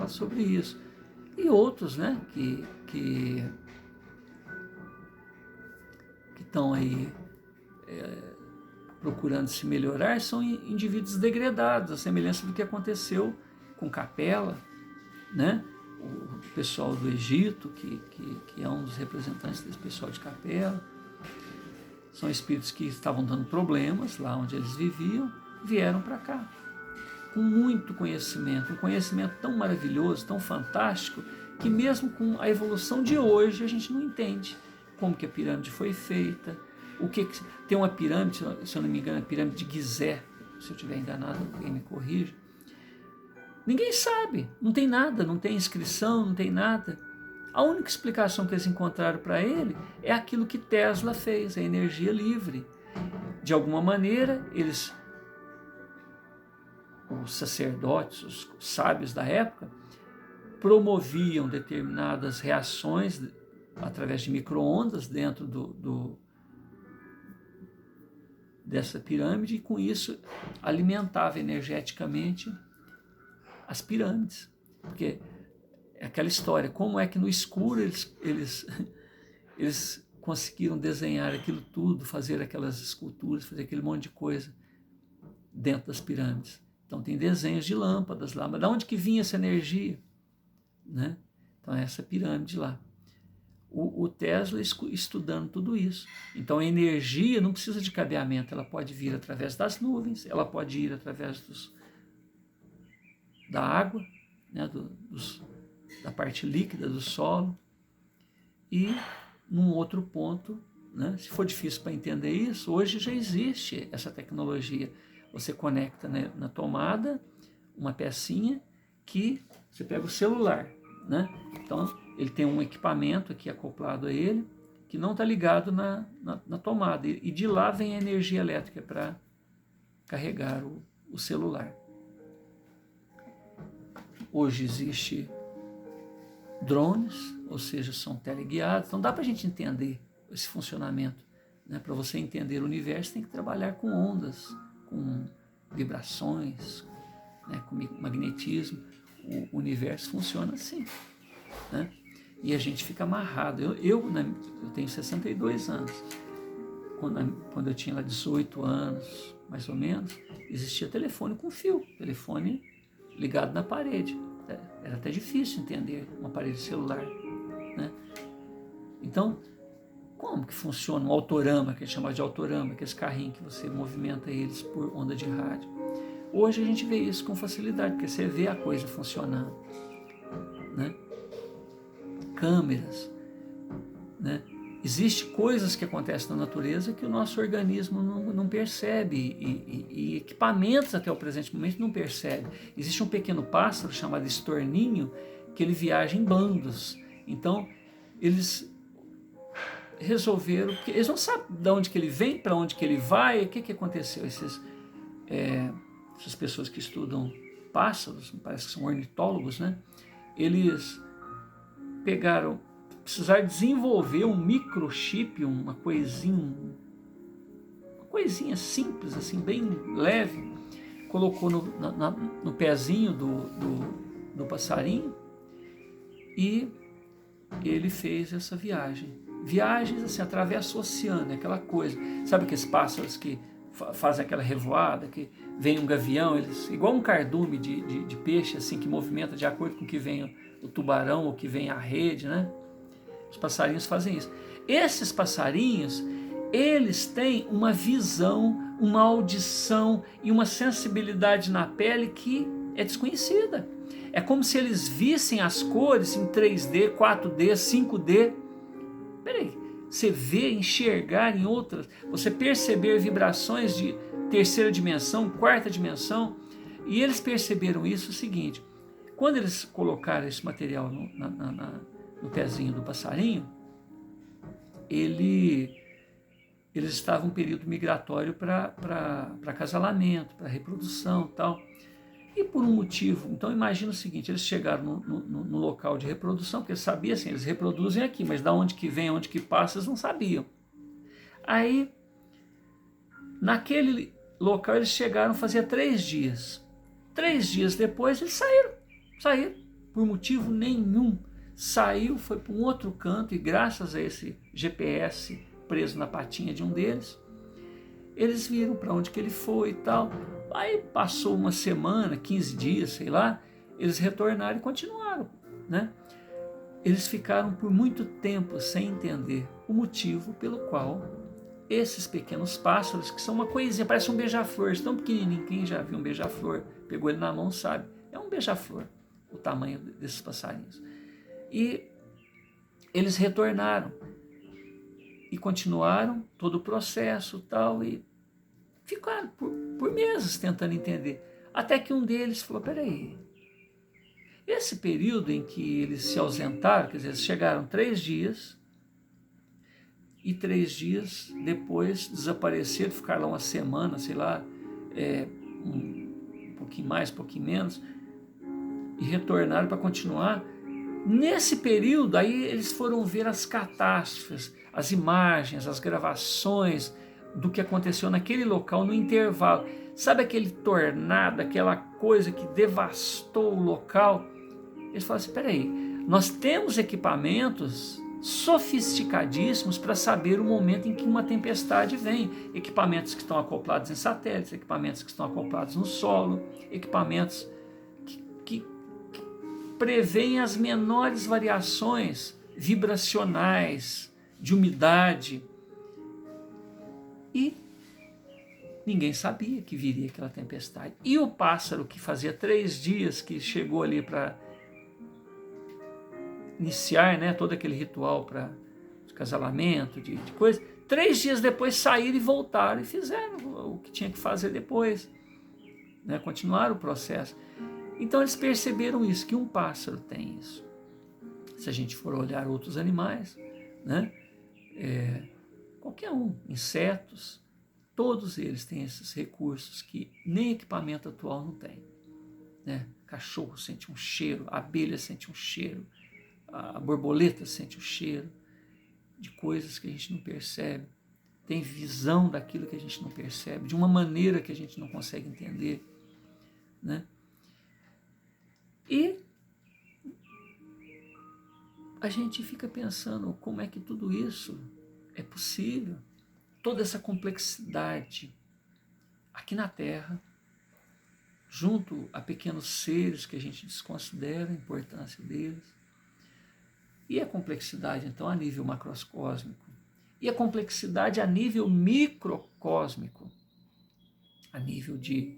fala sobre isso. E outros, né, que estão aí procurando se melhorar, são indivíduos degradados, a semelhança do que aconteceu com Capela, né? O pessoal do Egito, que é um dos representantes desse pessoal de Capela. São espíritos que estavam dando problemas lá onde eles viviam, vieram para cá com muito conhecimento, um conhecimento tão maravilhoso, tão fantástico, que mesmo com a evolução de hoje a gente não entende como que a pirâmide foi feita, o que tem uma pirâmide, se eu não me engano, a pirâmide de Gizé, se eu estiver enganado, alguém me corrija. Ninguém sabe, não tem nada, não tem inscrição, não tem nada. A única explicação que eles encontraram para ele é aquilo que Tesla fez, a energia livre. De alguma maneira, os sacerdotes, os sábios da época, promoviam determinadas reações através de micro-ondas dentro dessa pirâmide, e com isso alimentava energeticamente as pirâmides. Porque é aquela história, como é que no escuro eles conseguiram desenhar aquilo tudo, fazer aquelas esculturas, fazer aquele monte de coisa dentro das pirâmides. Então tem desenhos de lâmpadas lá, mas de onde que vinha essa energia? Né? Então é essa pirâmide lá. O Tesla estudando tudo isso. Então a energia não precisa de cabeamento, ela pode vir através das nuvens, ela pode ir através da água, né? Da parte líquida do solo. E num outro ponto, né? Se for difícil para entender isso, hoje já existe essa tecnologia. Você conecta, né, na tomada uma pecinha que você pega o celular, né? Então ele tem um equipamento aqui acoplado a ele que não está ligado na tomada, e de lá vem a energia elétrica para carregar o celular. Hoje existe drones, ou seja, são teleguiados. Então dá para a gente entender esse funcionamento, né? Para você entender o universo, tem que trabalhar com ondas, com vibrações, né? Com magnetismo. O universo funciona assim, né? E a gente fica amarrado. Eu tenho 62 anos. Quando eu tinha lá 18 anos, mais ou menos, existia telefone com fio, telefone ligado na parede. Era até difícil entender um aparelho celular, né? Então, como que funciona um autorama, que é chamado de autorama, aqueles carrinhos que você movimenta eles por onda de rádio? Hoje a gente vê isso com facilidade, porque você vê a coisa funcionando, né? Câmeras, né? Existem coisas que acontecem na natureza que o nosso organismo não percebe, e equipamentos até o presente momento não percebe. Existe um pequeno pássaro chamado estorninho que ele viaja em bandos. Então eles resolveram, porque eles não sabem de onde que ele vem, para onde que ele vai, o que aconteceu. Essas pessoas que estudam pássaros, parece que são ornitólogos, né? Eles precisaram desenvolver um microchip, uma coisinha simples, assim, bem leve, colocou no pezinho do passarinho, e ele fez essa viagem. Viagens assim, atravessa o oceano, aquela coisa. Sabe aqueles pássaros que fazem aquela revoada, que vem um gavião, igual um cardume de peixe, assim, que movimenta de acordo com que vem o tubarão ou que vem a rede, né? Os passarinhos fazem isso. Esses passarinhos, eles têm uma visão, uma audição e uma sensibilidade na pele que é desconhecida. É como se eles vissem as cores em 3D, 4D, 5D. Peraí, você vê, enxergar em outras, você perceber vibrações de terceira dimensão, quarta dimensão. E eles perceberam isso, o seguinte: quando eles colocaram esse material no pezinho do passarinho, eles estavam em um período migratório para acasalamento, para reprodução e tal. E por um motivo, então imagina o seguinte: eles chegaram no local de reprodução, porque eles sabiam assim, eles reproduzem aqui, mas da onde que vem, onde que passa, eles não sabiam. Aí, naquele local eles chegaram, fazia 3 dias. 3 dias depois eles saíram. por motivo nenhum, saiu, foi para um outro canto e graças a esse GPS preso na patinha de um deles, eles viram para onde que ele foi e tal. Aí passou uma semana, 15 dias, sei lá, eles retornaram e continuaram, né? Eles ficaram por muito tempo sem entender o motivo pelo qual esses pequenos pássaros, que são uma coisinha, parece um beija-flor, tão pequenininho, quem já viu um beija-flor, pegou ele na mão, sabe? É um beija-flor, o tamanho desses passarinhos. E eles retornaram e continuaram todo o processo tal, e ficaram por meses tentando entender. Até que um deles falou, peraí, esse período em que eles se ausentaram, quer dizer, eles chegaram 3 dias, e 3 dias depois desapareceram, ficaram lá uma semana, sei lá, um pouquinho mais, um pouquinho menos, e retornaram para continuar. Nesse período, aí eles foram ver as catástrofes, as imagens, as gravações do que aconteceu naquele local no intervalo. Sabe aquele tornado, aquela coisa que devastou o local? Eles falaram assim, peraí, nós temos equipamentos sofisticadíssimos para saber o momento em que uma tempestade vem. Equipamentos que estão acoplados em satélites, equipamentos que estão acoplados no solo, equipamentos que prevêem as menores variações vibracionais, de umidade. E ninguém sabia que viria aquela tempestade. E o pássaro que fazia 3 dias que chegou ali para iniciar, né, todo aquele ritual de casalamento, de coisa, 3 dias depois saíram e voltaram e fizeram o que tinha que fazer depois, né, continuaram o processo. Então eles perceberam isso, que um pássaro tem isso. Se a gente for olhar outros animais, né, qualquer um, insetos, todos eles têm esses recursos que nem equipamento atual não tem, né? Cachorro sente um cheiro, a abelha sente um cheiro, a borboleta sente o cheiro de coisas que a gente não percebe, tem visão daquilo que a gente não percebe, de uma maneira que a gente não consegue entender, né? E a gente fica pensando como é que tudo isso é possível, toda essa complexidade aqui na Terra, junto a pequenos seres que a gente desconsidera a importância deles, e a complexidade, então, a nível macroscósmico, e a complexidade a nível microcósmico, a nível de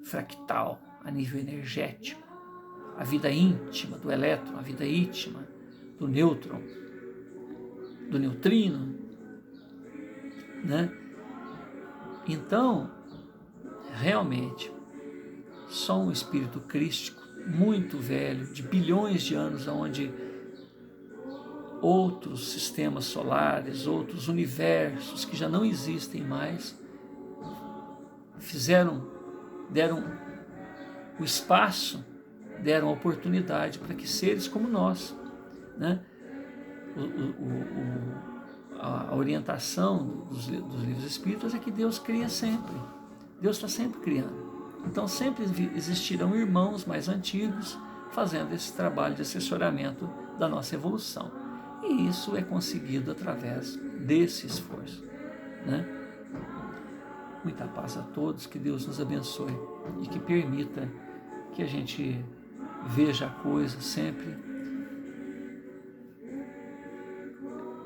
fractal, a nível energético, a vida íntima do elétron, a vida íntima do nêutron, do neutrino, né? Então, realmente, só um espírito crístico, muito velho, de bilhões de anos, onde outros sistemas solares, outros universos que já não existem mais, deram o espaço, deram a oportunidade para que seres como nós, né? A orientação dos livros espíritas é que Deus cria sempre. Deus está sempre criando. Então sempre existirão irmãos mais antigos fazendo esse trabalho de assessoramento da nossa evolução. E isso é conseguido através desse esforço, né? Muita paz a todos, que Deus nos abençoe e que permita que a gente veja a coisa sempre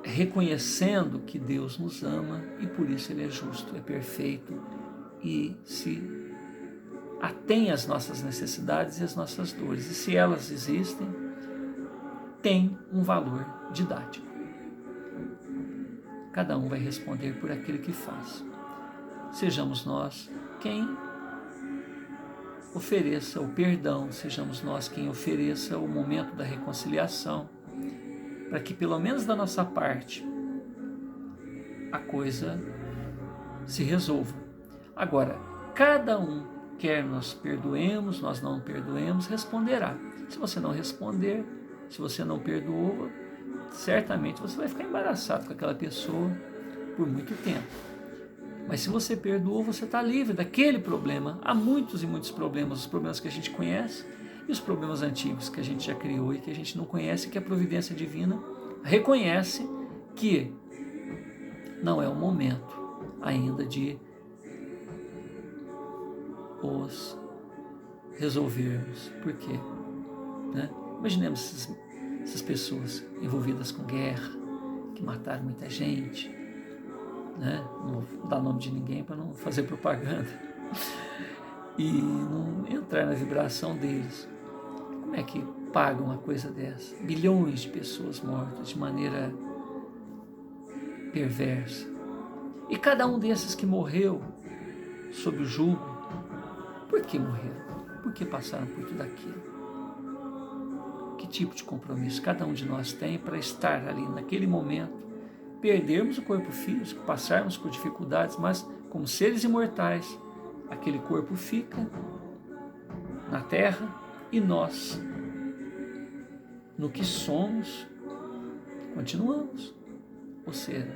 reconhecendo que Deus nos ama e por isso Ele é justo, é perfeito e se atém às nossas necessidades e às nossas dores. E se elas existem, tem um valor didático. Cada um vai responder por aquilo que faz. Sejamos nós quem ofereça o perdão, sejamos nós quem ofereça o momento da reconciliação, para que pelo menos da nossa parte a coisa se resolva. Agora, cada um, quer nós perdoemos, nós não perdoemos, responderá. Se você não responder, se você não perdoou, certamente você vai ficar embaraçado com aquela pessoa por muito tempo. Mas se você perdoou, você está livre daquele problema. Há muitos e muitos problemas, os problemas que a gente conhece, e os problemas antigos que a gente já criou e que a gente não conhece, que a providência divina reconhece que não é o momento ainda de os resolvermos. Por quê? Né? Imaginemos essas pessoas envolvidas com guerra, que mataram muita gente, né? Não vou dar nome de ninguém para não fazer propaganda e não entrar na vibração deles. Como é que pagam uma coisa dessa? Bilhões de pessoas mortas de maneira perversa. E cada um desses que morreu sob o jugo, por que morreram? Por que passaram por tudo aquilo? Que tipo de compromisso cada um de nós tem para estar ali naquele momento, perdermos o corpo físico, passarmos por dificuldades, mas como seres imortais, aquele corpo fica na terra e nós, no que somos, continuamos. Ou seja,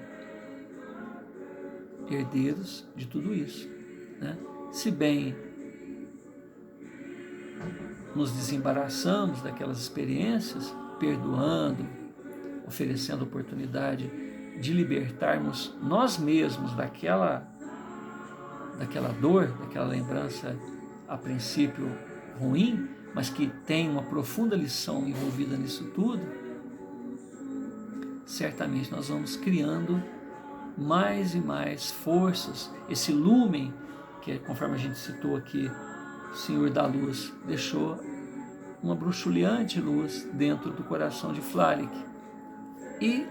herdeiros de tudo isso, né? Se bem nos desembaraçamos daquelas experiências, perdoando, oferecendo oportunidade de libertarmos nós mesmos daquela dor, daquela lembrança a princípio ruim, mas que tem uma profunda lição envolvida nisso tudo, certamente nós vamos criando mais e mais forças, esse lumen que, conforme a gente citou aqui, o Senhor da Luz deixou uma bruxuleante luz dentro do coração de Flarik, e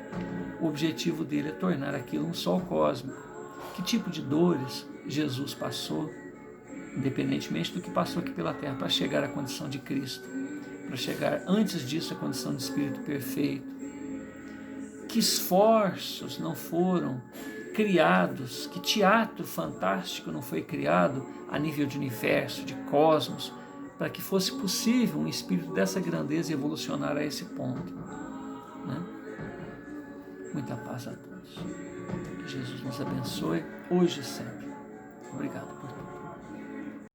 o objetivo dele é tornar aquilo um sol cósmico. Que tipo de dores Jesus passou, independentemente do que passou aqui pela Terra, para chegar à condição de Cristo, para chegar antes disso à condição de Espírito perfeito. Que esforços não foram criados, que teatro fantástico não foi criado a nível de universo, de cosmos, para que fosse possível um espírito dessa grandeza evolucionar a esse ponto, né? Muita paz a todos. Que Jesus nos abençoe, hoje e sempre. Obrigado por tudo.